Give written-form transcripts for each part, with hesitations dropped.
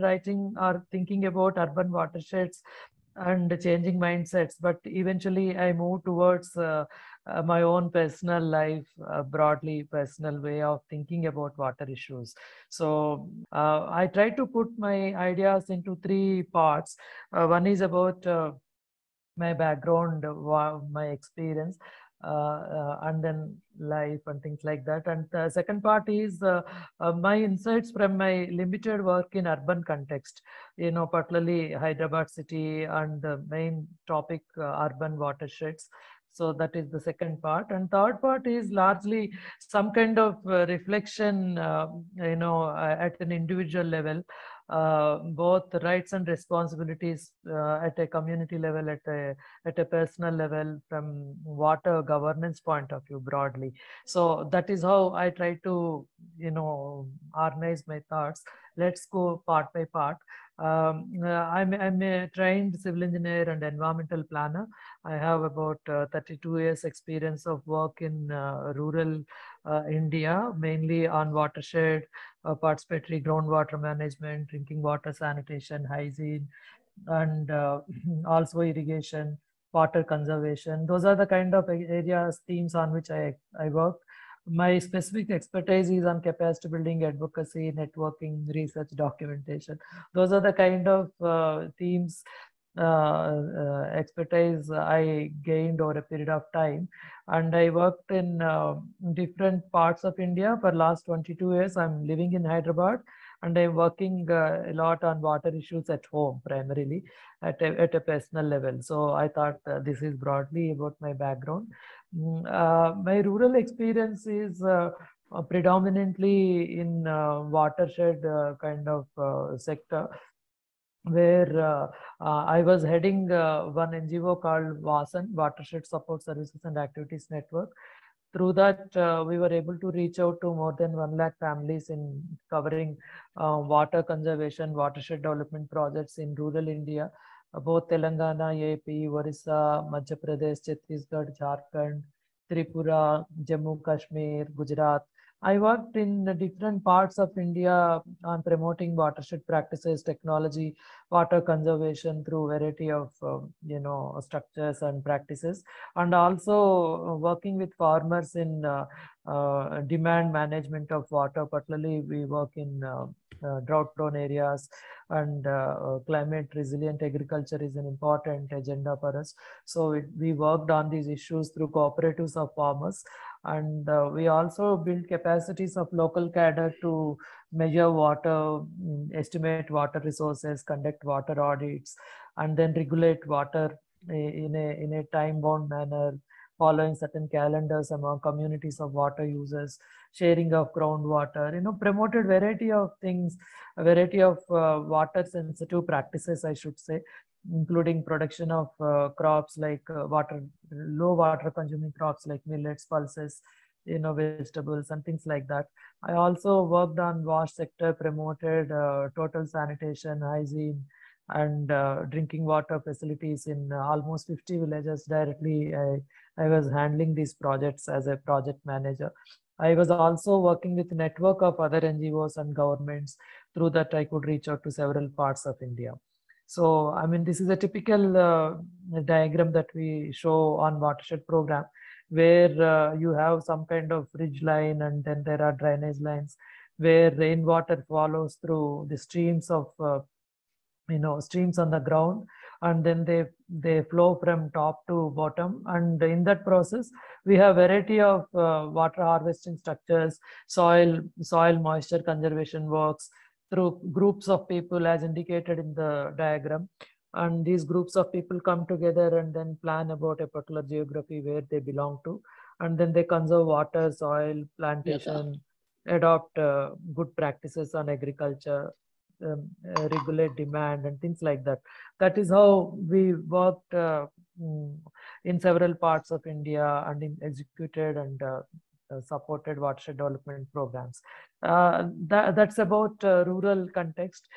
writing or thinking about urban watersheds and changing mindsets, but eventually I moved towards my own personal life, broadly personal way of thinking about water issues. So I try to put my ideas into three parts. One is about my background, my experience, and then life and things like that. And the second part is my insights from my limited work in urban context, particularly Hyderabad city, and the main topic, urban watersheds. So that is the second part. And third part is largely some kind of reflection, at an individual level, both rights and responsibilities at a community level, at a personal level, from water governance point of view broadly. So that is how I try to organize my thoughts. Let's go part by part. I'm a trained civil engineer and environmental planner. I have about 32 years experience of work in rural India, mainly on watershed, participatory groundwater management, drinking water sanitation, hygiene, and also irrigation, water conservation. Those are the kind of areas, themes on which I work. My specific expertise is on capacity building, advocacy, networking, research, documentation. Those are the kind of themes, expertise I gained over a period of time. And I worked in different parts of India for last 22 years. I'm living in Hyderabad, and I'm working a lot on water issues at home, primarily at a personal level. So I thought this is broadly about my background. My rural experience is predominantly in watershed kind of sector, where I was heading one NGO called WASAN, Watershed Support Services and Activities Network. Through that, we were able to reach out to more than 1 lakh families in covering water conservation, watershed development projects in rural India, both Telangana, AP, Orissa, Madhya Pradesh, Chhattisgarh, Jharkhand, Tripura, Jammu Kashmir, Gujarat. I worked in different parts of India on promoting watershed practices, technology, water conservation through variety of structures and practices, and also working with farmers in demand management of water. Particularly, we work in drought-prone areas, and climate resilient agriculture is an important agenda for us. So we worked on these issues through cooperatives of farmers, and we also build capacities of local cadre to measure water, estimate water resources, conduct water audits, and then regulate water in a time-bound manner, following certain calendars among communities of water users, sharing of groundwater, promoted variety of things, a variety of water-sensitive practices, I should say, including production of crops like low water consuming crops like millets, pulses, vegetables and things like that. I also worked on wash sector, promoted total sanitation, hygiene, and drinking water facilities in almost 50 villages directly. I was handling these projects as a project manager. I was also working with a network of other NGOs and governments. Through that, I could reach out to several parts of India. So, I mean, this is a typical diagram that we show on watershed program, where you have some kind of ridge line, and then there are drainage lines where rainwater follows through the streams of streams on the ground, and then they flow from top to bottom. And in that process, we have variety of water harvesting structures, soil moisture conservation works through groups of people as indicated in the diagram. And these groups of people come together and then plan about a particular geography where they belong to, and then they conserve water, soil, plantation, adopt good practices on agriculture, regulate demand and things like that. That is how we worked in several parts of India, and executed and supported watershed development programs. That's about rural context.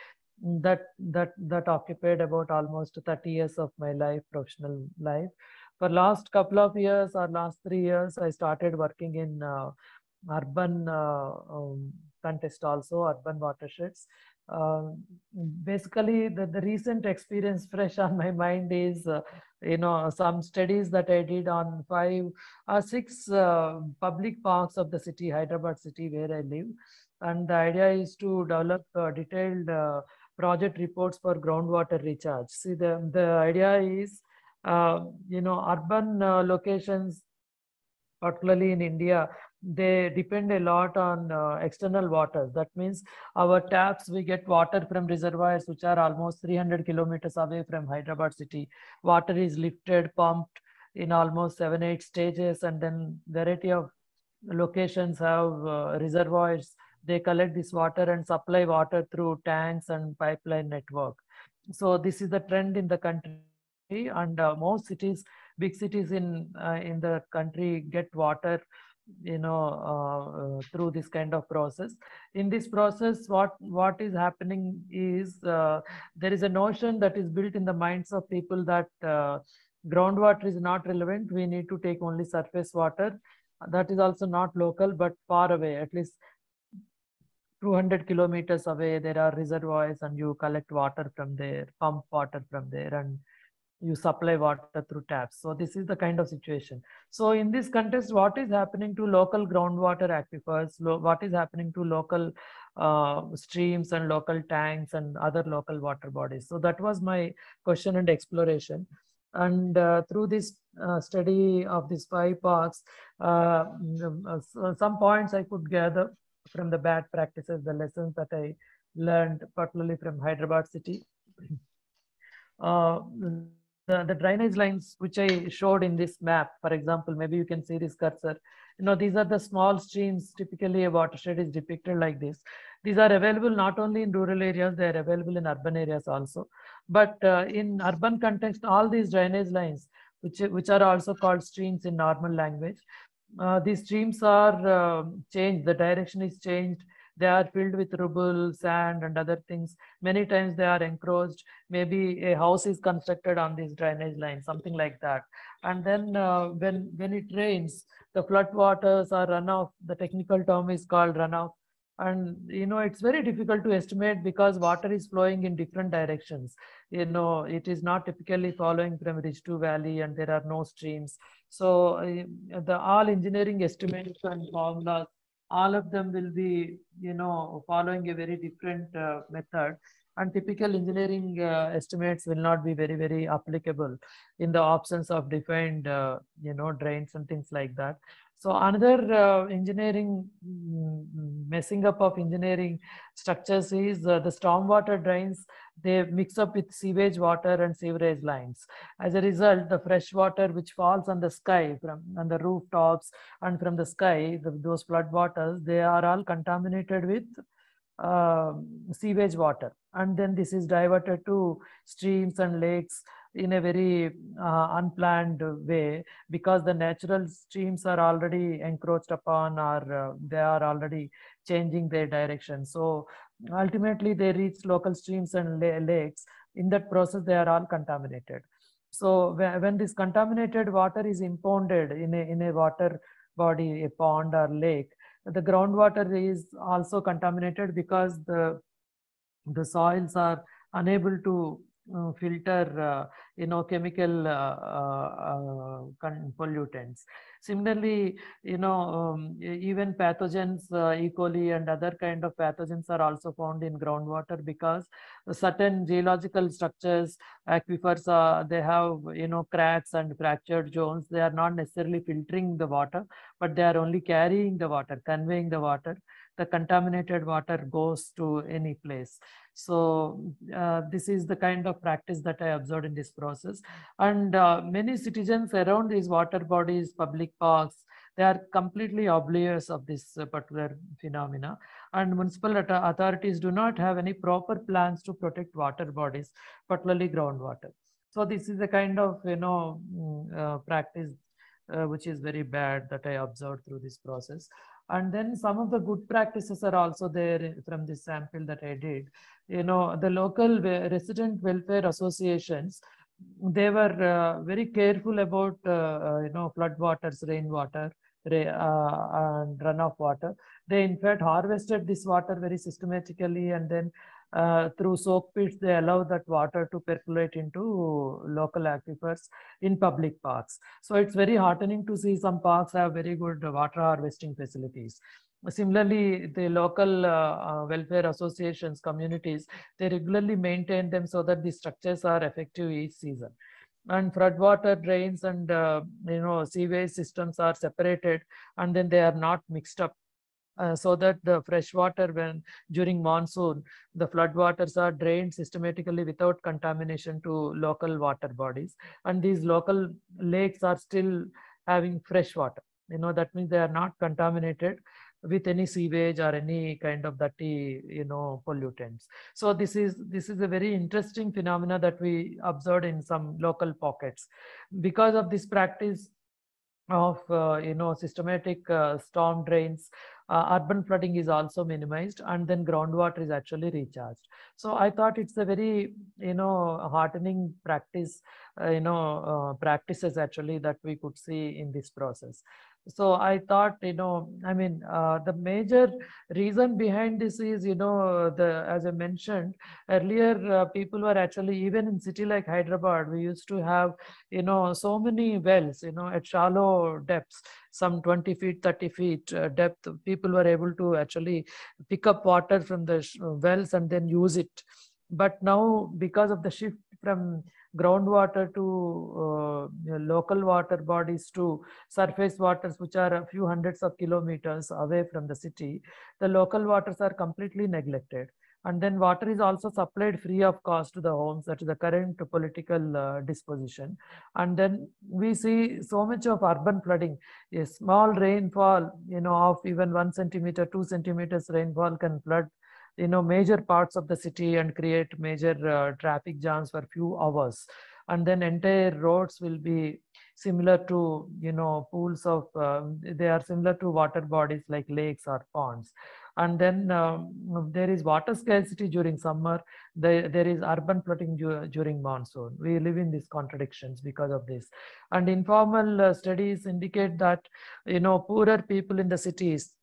That occupied about almost 30 years of my life, professional life. For last couple of years or last 3 years, I started working in urban context, also urban watersheds. Um, Basically, the recent experience fresh on my mind is, some studies that I did on 5 or 6 public parks of the city, Hyderabad city, where I live. And the idea is to develop detailed project reports for groundwater recharge. See, the idea is, urban locations, particularly in India, they depend a lot on external waters. That means our taps, we get water from reservoirs which are almost 300 kilometers away from Hyderabad city. Water is lifted, pumped in almost 7, 8 stages, and then variety of locations have reservoirs. They collect this water and supply water through tanks and pipeline network. So this is the trend in the country, and most cities, big cities in the country get water, through this kind of process. In this process, what is happening is, there is a notion that is built in the minds of people that groundwater is not relevant. We need to take only surface water. That is also not local, but far away, at least 200 kilometers away, there are reservoirs, and you collect water from there, pump water from there, and you supply water through taps. So this is the kind of situation. So in this context, what is happening to local groundwater aquifers, what is happening to local streams and local tanks and other local water bodies? So that was my question and exploration. And through this study of these 5 parks, some points I could gather from the bad practices, the lessons that I learned, particularly from Hyderabad city. The drainage lines which I showed in this map, for example, maybe you can see this cursor. These are the small streams. Typically, a watershed is depicted like this. These are available not only in rural areas, they are available in urban areas also. But in urban context, all these drainage lines, which are also called streams in normal language, these streams are changed. The direction is changed. They are filled with rubble, sand, and other things. Many times they are encroached. Maybe a house is constructed on this drainage line, something like that. And then when it rains, the flood waters are runoff. The technical term is called runoff. And it's very difficult to estimate because water is flowing in different directions. It is not typically following from ridge to valley, and there are no streams. So the all engineering estimates and formulas, all of them will be, following a very different method. And typical engineering estimates will not be very, very applicable in the absence of defined, drains and things like that. So another engineering messing up of engineering structures is the stormwater drains. They mix up with sewage water and sewerage lines. As a result, the fresh water which falls on the sky on the rooftops and from the sky, those flood waters, they are all contaminated with sewage water, and then this is diverted to streams and lakes in a very unplanned way, because the natural streams are already encroached upon, or they are already changing their direction. So ultimately they reach local streams and lakes. In that process, they are all contaminated. So when this contaminated water is impounded in a water body, a pond or lake, the groundwater is also contaminated because the soils are unable to filter chemical pollutants. Similarly, even pathogens, E. coli and other kind of pathogens are also found in groundwater, because certain geological structures, aquifers, they have cracks and fractured zones. They are not necessarily filtering the water, but they are only carrying the water, conveying the water. The contaminated water goes to any place. So this is the kind of practice that I observed in this process. And many citizens around these water bodies, public parks, they are completely oblivious of this particular phenomena. And municipal authorities do not have any proper plans to protect water bodies, particularly groundwater. So this is the kind of practice which is very bad that I observed through this process. And then some of the good practices are also there from this sample that I did. The local resident welfare associations, they were very careful about flood waters, rainwater, and runoff water. They in fact harvested this water very systematically, and then through soak pits, they allow that water to percolate into local aquifers in public parks. So it's very heartening to see some parks have very good water harvesting facilities. Similarly, the local welfare associations, communities, they regularly maintain them so that the structures are effective each season. And floodwater drains and sewage systems are separated, and then they are not mixed up, so that the fresh water, when during monsoon, the floodwaters are drained systematically without contamination to local water bodies, and these local lakes are still having fresh water. That means they are not contaminated with any sewage or any kind of dirty pollutants. So this is a very interesting phenomena that we observed in some local pockets. Because of this practice of systematic storm drains, urban flooding is also minimized, and then groundwater is actually recharged. So I thought it's a very heartening practice, practices actually that we could see in this process. So I thought, the major reason behind this is, as I mentioned earlier, people were actually, even in city like Hyderabad, we used to have so many wells at shallow depths, some 20 feet, 30 feet depth. People were able to actually pick up water from the wells and then use it. But now, because of the shift from groundwater to local water bodies to surface waters, which are a few hundreds of kilometers away from the city, the local waters are completely neglected. And then water is also supplied free of cost to the homes. That is the current political disposition. And then we see so much of urban flooding. A small rainfall, of even 1 centimeter, 2 centimeters rainfall can flood major parts of the city and create major traffic jams for few hours. And then entire roads will be similar to pools of they are similar to water bodies like lakes or ponds. And then there is water scarcity during summer. There is urban flooding during monsoon. We live in these contradictions because of this. And informal studies indicate that poorer people in the cities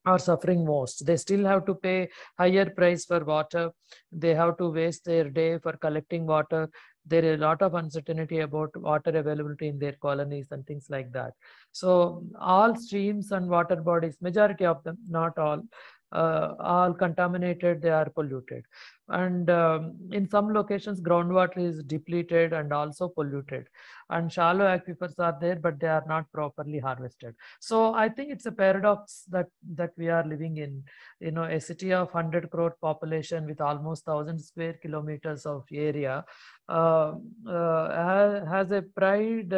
are suffering most. They still have to pay higher price for water. They have to waste their day for collecting water. There is a lot of uncertainty about water availability in their colonies and things like that. So all streams and water bodies, majority of them, not all contaminated, they are polluted. And in some locations, groundwater is depleted and also polluted. And shallow aquifers are there, but they are not properly harvested. So I think it's a paradox that we are living in. A city of 100 crore population with almost 1,000 square kilometers of area has a pride. We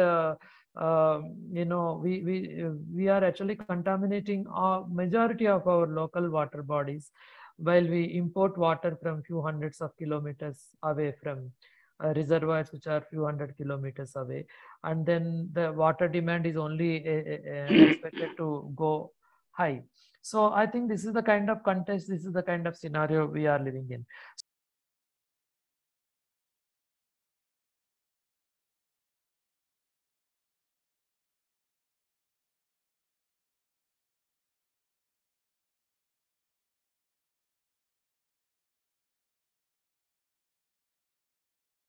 are actually contaminating a majority of our local water bodies, while we import water from few hundreds of kilometers away from reservoirs which are few hundred kilometers away, and then the water demand is only expected to go high. So I think this is the kind of context, this is the kind of scenario we are living in.